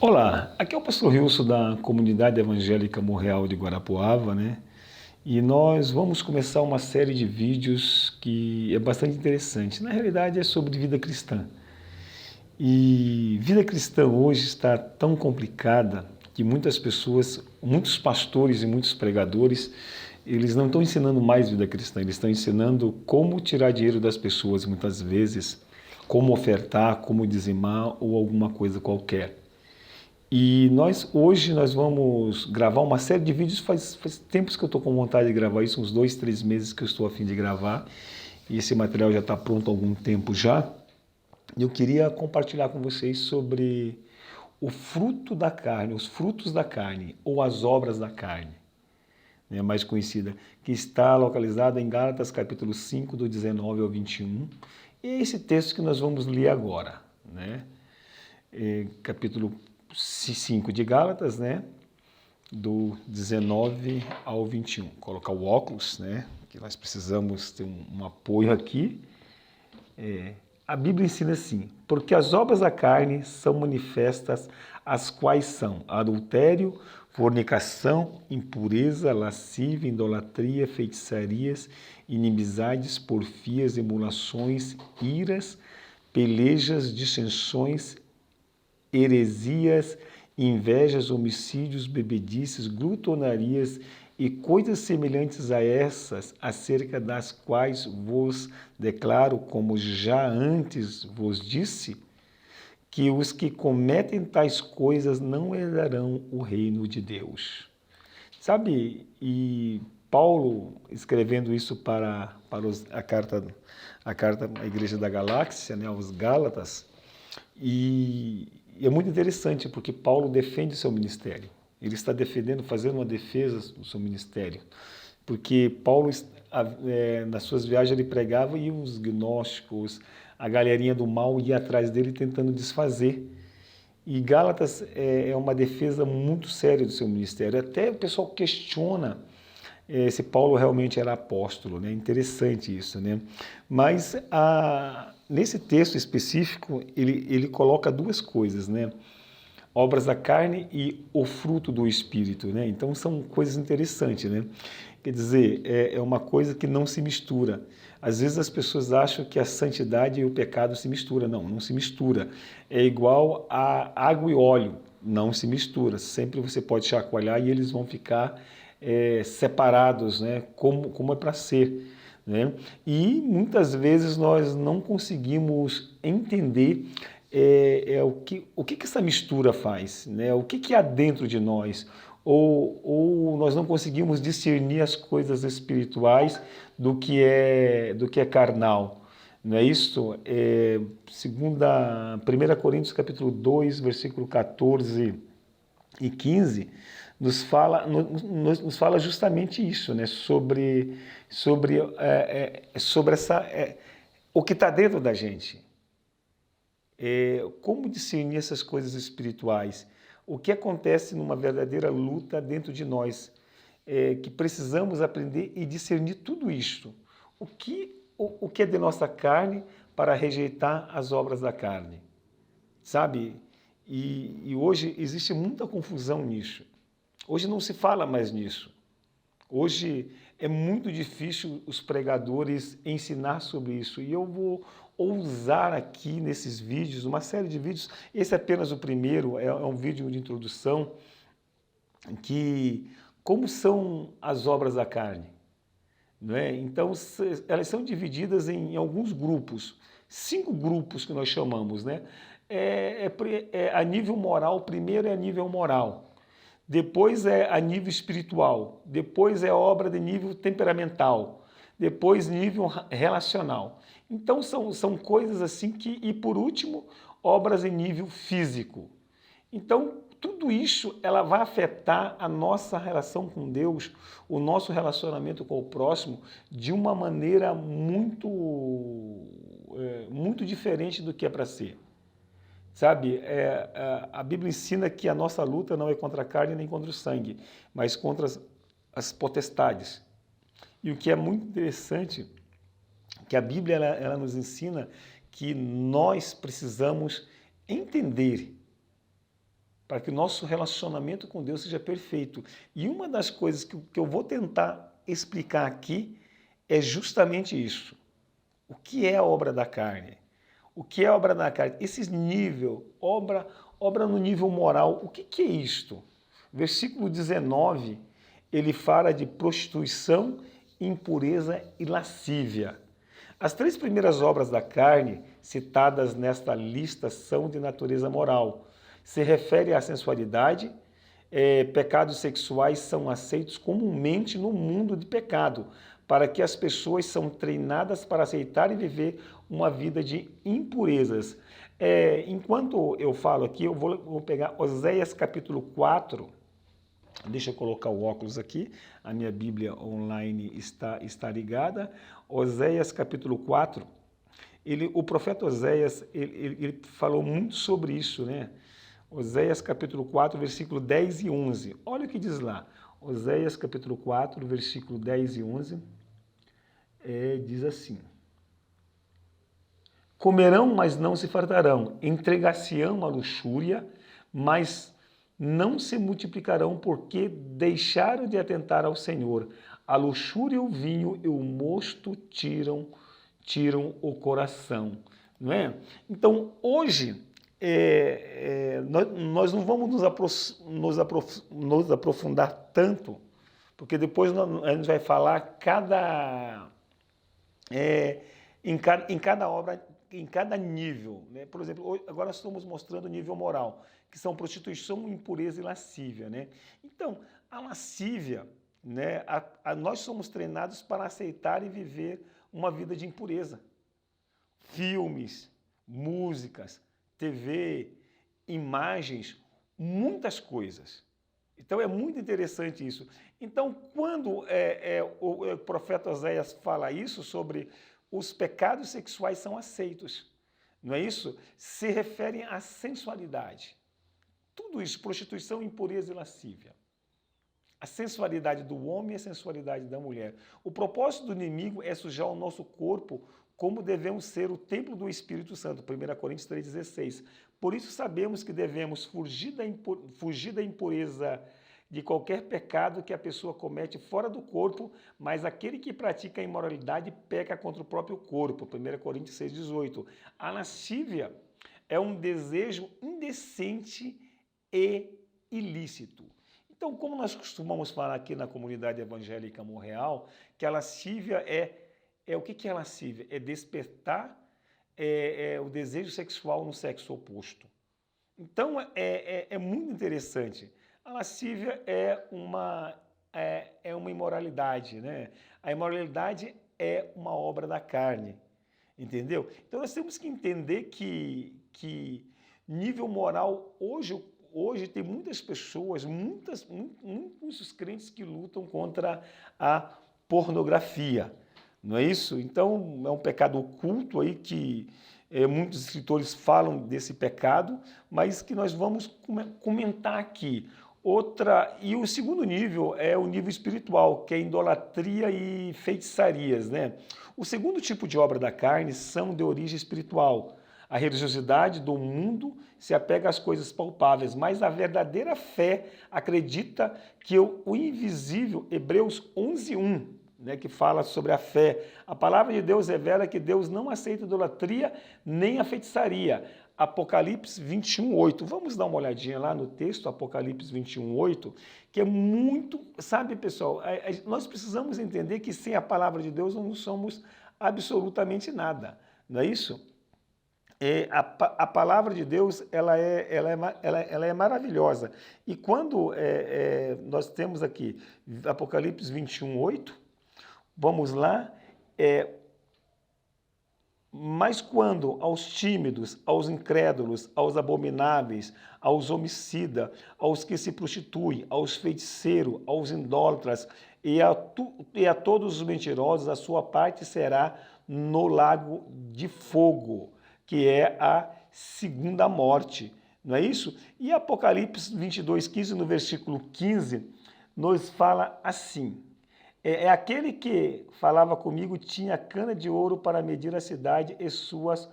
Olá, aqui é o pastor Wilson da Comunidade Evangélica Morreal de Guarapuava, né? E nós vamos começar uma série de vídeos que é bastante interessante. Na realidade é sobre vida cristã. E vida cristã hoje está tão complicada que muitas pessoas, muitos pastores e muitos pregadores, eles não estão ensinando mais vida cristã, eles estão ensinando como tirar dinheiro das pessoas muitas vezes, como ofertar, como dizimar ou alguma coisa qualquer. E hoje nós vamos gravar uma série de vídeos, faz tempos que eu estou com vontade de gravar isso, uns 2, 3 meses que eu estou a fim de gravar, e esse material já está pronto há algum tempo já. E eu queria compartilhar com vocês sobre o fruto da carne, os frutos da carne, ou as obras da carne, né, mais conhecida, que está localizada em Gálatas capítulo 5, do 19 ao 21, e é esse texto que nós vamos ler agora, né? Capítulo 5 de Gálatas, né? Do 19 ao 21. Colocar o óculos, né? Que nós precisamos ter um apoio aqui. A Bíblia ensina assim: porque as obras da carne são manifestas, as quais são adultério, fornicação, impureza, lascívia, idolatria, feitiçarias, inimizades, porfias, emulações, iras, pelejas, dissensões, heresias, invejas, homicídios, bebedices, glutonarias e coisas semelhantes a essas, acerca das quais vos declaro, como já antes vos disse, que os que cometem tais coisas não herdarão o reino de Deus. Sabe, e Paulo, escrevendo isso para a carta à Igreja da Galáxia, né, aos Gálatas, e é muito interessante porque Paulo defende o seu ministério. Ele está defendendo, fazendo uma defesa do seu ministério. Porque Paulo, nas suas viagens, ele pregava e os gnósticos, a galerinha do mal ia atrás dele tentando desfazer. E Gálatas é uma defesa muito séria do seu ministério. Até o pessoal questiona se Paulo realmente era apóstolo, né? Interessante isso, né? Mas nesse texto específico, ele coloca duas coisas, né? Obras da carne e o fruto do Espírito, né? Então são coisas interessantes, né? Quer dizer, é uma coisa que não se mistura. Às vezes as pessoas acham que a santidade e o pecado se misturam. Não, não se mistura. É igual a água e óleo, não se mistura. Sempre você pode chacoalhar e eles vão ficar separados, né? Como é para ser. Né? E muitas vezes nós não conseguimos entender o que essa mistura faz, né? O que há dentro de nós, ou nós não conseguimos discernir as coisas espirituais do que é carnal. Não é isso? Segunda, 1 Coríntios capítulo 2, versículo 14 e 15, nos fala justamente isso, né? sobre o que está dentro da gente. Como discernir essas coisas espirituais? O que acontece numa verdadeira luta dentro de nós? Que precisamos aprender e discernir tudo isto. O que é de nossa carne para rejeitar as obras da carne? Sabe? E hoje existe muita confusão nisso. Hoje não se fala mais nisso. Hoje é muito difícil os pregadores ensinar sobre isso. E eu vou ousar aqui nesses vídeos, uma série de vídeos. Esse é apenas o primeiro, é um vídeo de introdução, que como são as obras da carne. Não é? Então, elas são divididas em alguns grupos, 5 grupos que nós chamamos, né? A nível moral, primeiro é a nível moral, depois é a nível espiritual, depois é obra de nível temperamental, depois nível relacional. Então, são coisas assim e por último, obras em nível físico. Então, tudo isso ela vai afetar a nossa relação com Deus, o nosso relacionamento com o próximo, de uma maneira muito diferente do que é para ser. Sabe, a Bíblia ensina que a nossa luta não é contra a carne nem contra o sangue, mas contra as potestades. E o que é muito interessante, que a Bíblia ela nos ensina que nós precisamos entender para que o nosso relacionamento com Deus seja perfeito. E uma das coisas que eu vou tentar explicar aqui é justamente isso. O que é a obra da carne? O que é a obra da carne? Esse nível, obra no nível moral, o que é isto? Versículo 19, ele fala de prostituição, impureza e lascívia. As três primeiras obras da carne citadas nesta lista são de natureza moral. Se refere à sensualidade, pecados sexuais são aceitos comumente no mundo de pecado, para que as pessoas são treinadas para aceitar e viver uma vida de impurezas. Enquanto eu falo aqui, eu vou pegar Oséias capítulo 4, deixa eu colocar o óculos aqui, a minha Bíblia online está ligada. Oséias capítulo 4, o profeta Oséias, ele falou muito sobre isso, né? Oséias capítulo 4, versículo 10 e 11. Olha o que diz lá. Oséias capítulo 4, versículo 10 e 11. Diz assim: comerão, mas não se fartarão, entregar-se-ão à luxúria, mas não se multiplicarão, porque deixaram de atentar ao Senhor. A luxúria, o vinho e o mosto tiram o coração. Não é? Então, hoje, nós não vamos nos aprofundar tanto, porque depois a gente vai falar em cada obra, em cada nível, né? Por exemplo, agora nós estamos mostrando o nível moral, que são prostituição, impureza e lascívia, né? Então, a lascívia, né? Nós somos treinados para aceitar e viver uma vida de impureza. Filmes, músicas, TV, imagens, muitas coisas. Então é muito interessante isso. Então, quando o profeta Oséias fala isso sobre os pecados sexuais são aceitos, não é isso? Se referem à sensualidade. Tudo isso, prostituição, impureza e lascívia. A sensualidade do homem e a sensualidade da mulher. O propósito do inimigo é sujar o nosso corpo como devemos ser o templo do Espírito Santo, 1 Coríntios 3,16. Por isso sabemos que devemos fugir da impureza de qualquer pecado que a pessoa comete fora do corpo, mas aquele que pratica a imoralidade peca contra o próprio corpo, 1 Coríntios 6,18. A lascívia é um desejo indecente e ilícito. Então, como nós costumamos falar aqui na comunidade evangélica Montreal, que a lascívia o que é lascívia? É despertar o desejo sexual no sexo oposto. Então, é muito interessante. A lascívia é uma imoralidade, né? A imoralidade é uma obra da carne, entendeu? Então, nós temos que entender que nível moral, hoje tem muitas pessoas, muitos crentes que lutam contra a pornografia, não é isso? Então, é um pecado oculto aí que muitos escritores falam desse pecado, mas que nós vamos comentar aqui. E o segundo nível é o nível espiritual, que é idolatria e feitiçarias, né? O segundo tipo de obra da carne são de origem espiritual. A religiosidade do mundo se apega às coisas palpáveis, mas a verdadeira fé acredita que o invisível, Hebreus 11:1, né, que fala sobre a fé. A palavra de Deus revela que Deus não aceita idolatria nem a feitiçaria. Apocalipse 21:8. Vamos dar uma olhadinha lá no texto, Apocalipse 21:8, que é muito... Sabe, pessoal, nós precisamos entender que sem a palavra de Deus não somos absolutamente nada, não é isso? A palavra de Deus ela é maravilhosa. E quando nós temos aqui Apocalipse 21:8, vamos lá, mas quando aos tímidos, aos incrédulos, aos abomináveis, aos homicidas, aos que se prostituem, aos feiticeiros, aos idólatras e a todos os mentirosos, a sua parte será no lago de fogo, que é a segunda morte, não é isso? E Apocalipse 22:15, no versículo 15, nos fala assim: aquele que falava comigo tinha cana de ouro para medir a cidade e suas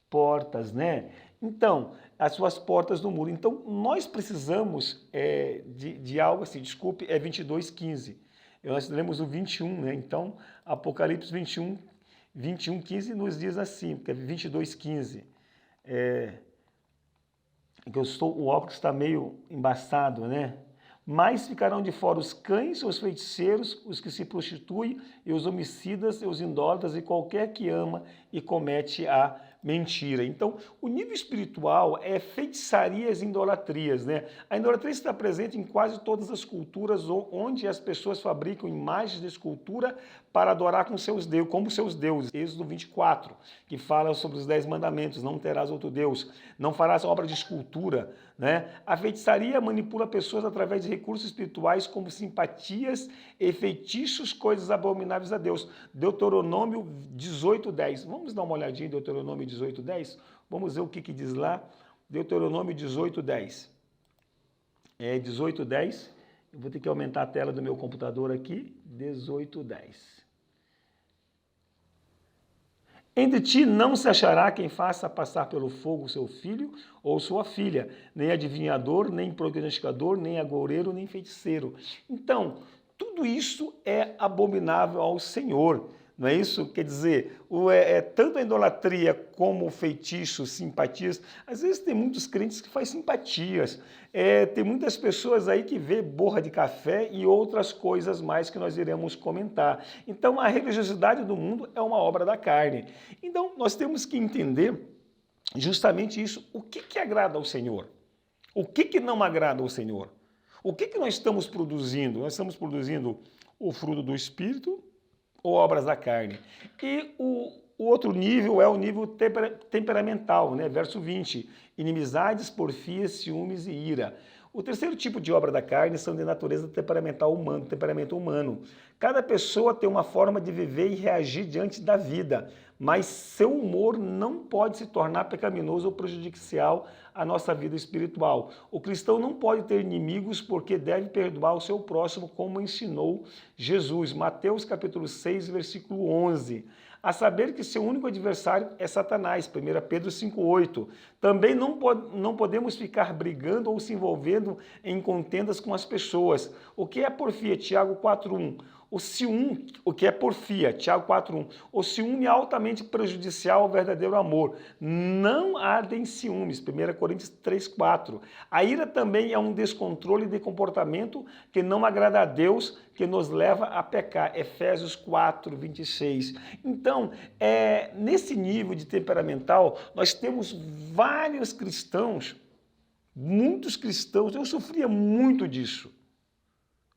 portas, né? Então, as suas portas do muro. Então, nós precisamos de algo assim, desculpe, é 22:15. Nós lemos o 21, né? Então, Apocalipse 21:15 nos diz assim, porque é 22:15. Que o óculos está meio embaçado, né? Mas ficarão de fora os cães, os feiticeiros, os que se prostituem, e os homicidas, e os indólatras, e qualquer que ama e comete a mentira. Então, o nível espiritual é feitiçarias e idolatrias, né? A idolatria está presente em quase todas as culturas onde as pessoas fabricam imagens de escultura para adorar como seus deuses. Êxodo 24, que fala sobre os 10 mandamentos, não terás outro Deus, não farás obra de escultura, né? A feitiçaria manipula pessoas através de recursos espirituais como simpatias e feitiços, coisas abomináveis a Deus. Deuteronômio 18:10. Vamos dar uma olhadinha em Deuteronômio 18:10? Vamos ver o que diz lá. Deuteronômio 18:10. 18:10. Eu vou ter que aumentar a tela do meu computador aqui. 18:10. Entre ti não se achará quem faça passar pelo fogo seu filho ou sua filha, nem adivinhador, nem prognosticador, nem agoureiro, nem feiticeiro. Então, tudo isso é abominável ao Senhor. Não é isso? Quer dizer, tanto a idolatria como o feitiço, simpatias. Às vezes tem muitos crentes que fazem simpatias. Tem muitas pessoas aí que vê borra de café e outras coisas mais que nós iremos comentar. Então, a religiosidade do mundo é uma obra da carne. Então, nós temos que entender justamente isso. O que agrada ao Senhor? O que não agrada ao Senhor? O que nós estamos produzindo? Nós estamos produzindo o fruto do Espírito ou obras da carne. E o outro nível é o nível temperamental, né? Verso 20. Inimizades, porfias, ciúmes e ira. O terceiro tipo de obra da carne são de natureza temperamento humano. Cada pessoa tem uma forma de viver e reagir diante da vida, mas seu humor não pode se tornar pecaminoso ou prejudicial à nossa vida espiritual. O cristão não pode ter inimigos porque deve perdoar o seu próximo, como ensinou Jesus. Mateus capítulo 6, versículo 11. A saber que seu único adversário é Satanás, 1 Pedro 5,8. Também não podemos ficar brigando ou se envolvendo em contendas com as pessoas. O que é porfia? Tiago 4,1. O ciúme, o que é porfia? Tiago 4,1. O ciúme é altamente prejudicial ao verdadeiro amor. Não ardem ciúmes, 1 Coríntios 3,4. A ira também é um descontrole de comportamento que não agrada a Deus, que nos leva a pecar. Efésios 4,26. Então, nesse nível de temperamental, nós temos vários cristãos, muitos cristãos, eu sofria muito disso,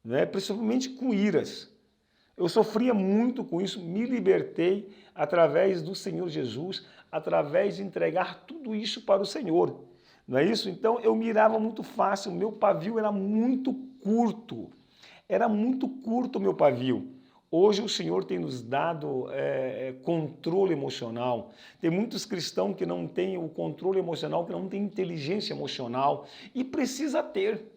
né? Principalmente com iras. Eu sofria muito com isso, me libertei através do Senhor Jesus, através de entregar tudo isso para o Senhor. Não é isso? Então eu mirava muito fácil, o meu pavio era muito curto. Era muito curto o meu pavio. Hoje o Senhor tem nos dado controle emocional. Tem muitos cristãos que não têm o controle emocional, que não têm inteligência emocional e precisa ter.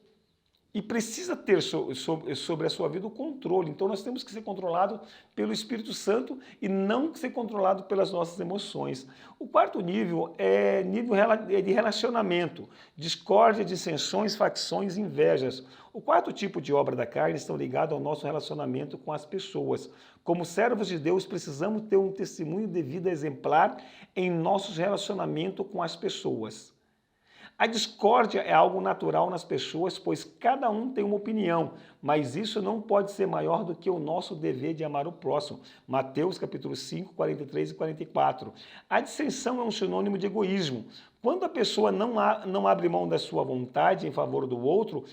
E precisa ter sobre a sua vida o controle. Então nós temos que ser controlados pelo Espírito Santo e não ser controlado pelas nossas emoções. O quarto nível é nível de relacionamento, discórdia, dissensões, facções, invejas. O quarto tipo de obra da carne estão ligados ao nosso relacionamento com as pessoas. Como servos de Deus, precisamos ter um testemunho de vida exemplar em nossos relacionamentos com as pessoas. A discórdia é algo natural nas pessoas, pois cada um tem uma opinião, mas isso não pode ser maior do que o nosso dever de amar o próximo. Mateus capítulo 5, 43 e 44. A dissensão é um sinônimo de egoísmo. Quando a pessoa não abre mão da sua vontade em favor do outro,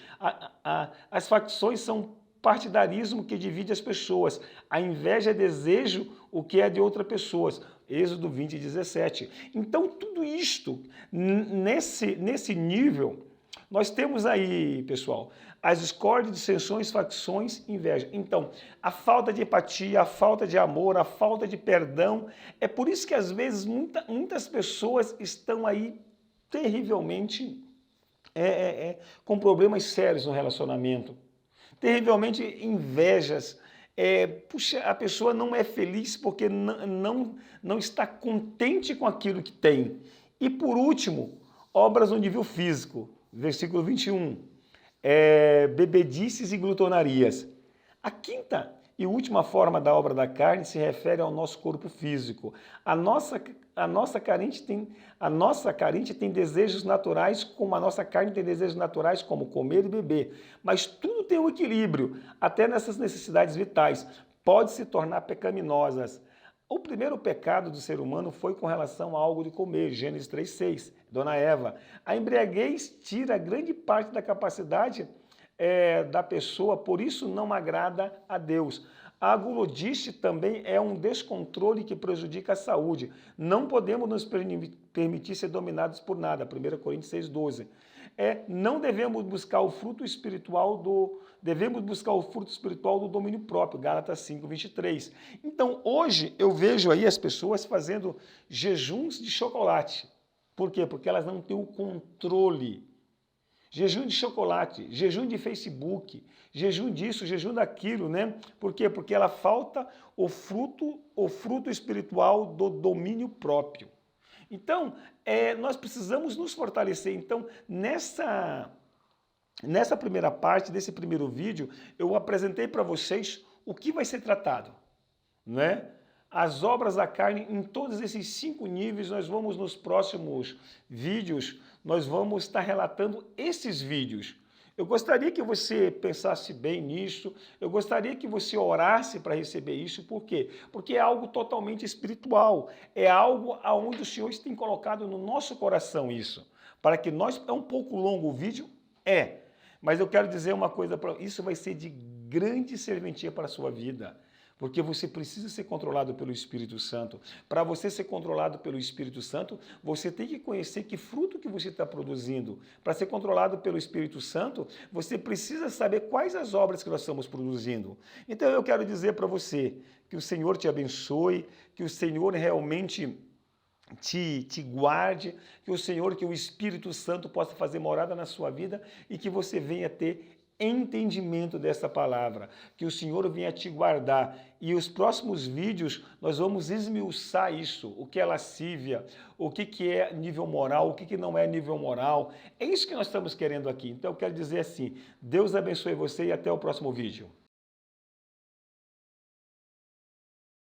as facções são partidarismo que divide as pessoas. A inveja é desejo o que é de outras pessoas. Êxodo 20, 17. Então, tudo isto, nesse nível, nós temos aí, pessoal, as discórdias, dissensões, facções, inveja. Então, a falta de empatia, a falta de amor, a falta de perdão. É por isso que, às vezes, muitas pessoas estão aí terrivelmente com problemas sérios no relacionamento. Terrivelmente invejas. Puxa, a pessoa não é feliz porque não está contente com aquilo que tem. E por último, obras no nível físico, versículo 21, bebedices e glutonarias. A quinta e última forma da obra da carne se refere ao nosso corpo físico. A nossa carente tem desejos naturais, como a nossa carne tem desejos naturais, como comer e beber. Mas tudo tem um equilíbrio, até nessas necessidades vitais. Pode se tornar pecaminosas. O primeiro pecado do ser humano foi com relação a algo de comer, Gênesis 3,6, Dona Eva. A embriaguez tira grande parte da capacidade da pessoa, por isso não agrada a Deus. A gulodice também é um descontrole que prejudica a saúde. Não podemos nos permitir ser dominados por nada, 1 Coríntios 6,12. Não devemos buscar o fruto espiritual do domínio próprio, Gálatas 5,23. Então, hoje eu vejo aí as pessoas fazendo jejuns de chocolate. Por quê? Porque elas não têm o controle. Jejum de chocolate, jejum de Facebook, jejum disso, jejum daquilo, né? Por quê? Porque ela falta o fruto espiritual do domínio próprio. Então, nós precisamos nos fortalecer. Então, nessa primeira parte desse primeiro vídeo, eu apresentei para vocês o que vai ser tratado, né? As obras da carne em todos esses 5 níveis. Nós vamos nos próximos vídeos, nós vamos estar relatando esses vídeos. Eu gostaria que você pensasse bem nisso, eu gostaria que você orasse para receber isso. Por quê? Porque é algo totalmente espiritual, é algo aonde o Senhor tem colocado no nosso coração isso. Para que nós, é um pouco longo o vídeo? Mas eu quero dizer uma coisa, isso vai ser de grande serventia para a sua vida. Porque você precisa ser controlado pelo Espírito Santo. Para você ser controlado pelo Espírito Santo, você tem que conhecer que fruto que você está produzindo. Para ser controlado pelo Espírito Santo, você precisa saber quais as obras que nós estamos produzindo. Então eu quero dizer para você que o Senhor te abençoe, que o Senhor realmente te guarde, que o Espírito Santo possa fazer morada na sua vida e que você venha ter entendimento dessa palavra, que o Senhor venha te guardar. E os próximos vídeos nós vamos esmiuçar isso, o que é lascívia, o que é nível moral, o que não é nível moral. É isso que nós estamos querendo aqui. Então eu quero dizer assim, Deus abençoe você e até o próximo vídeo.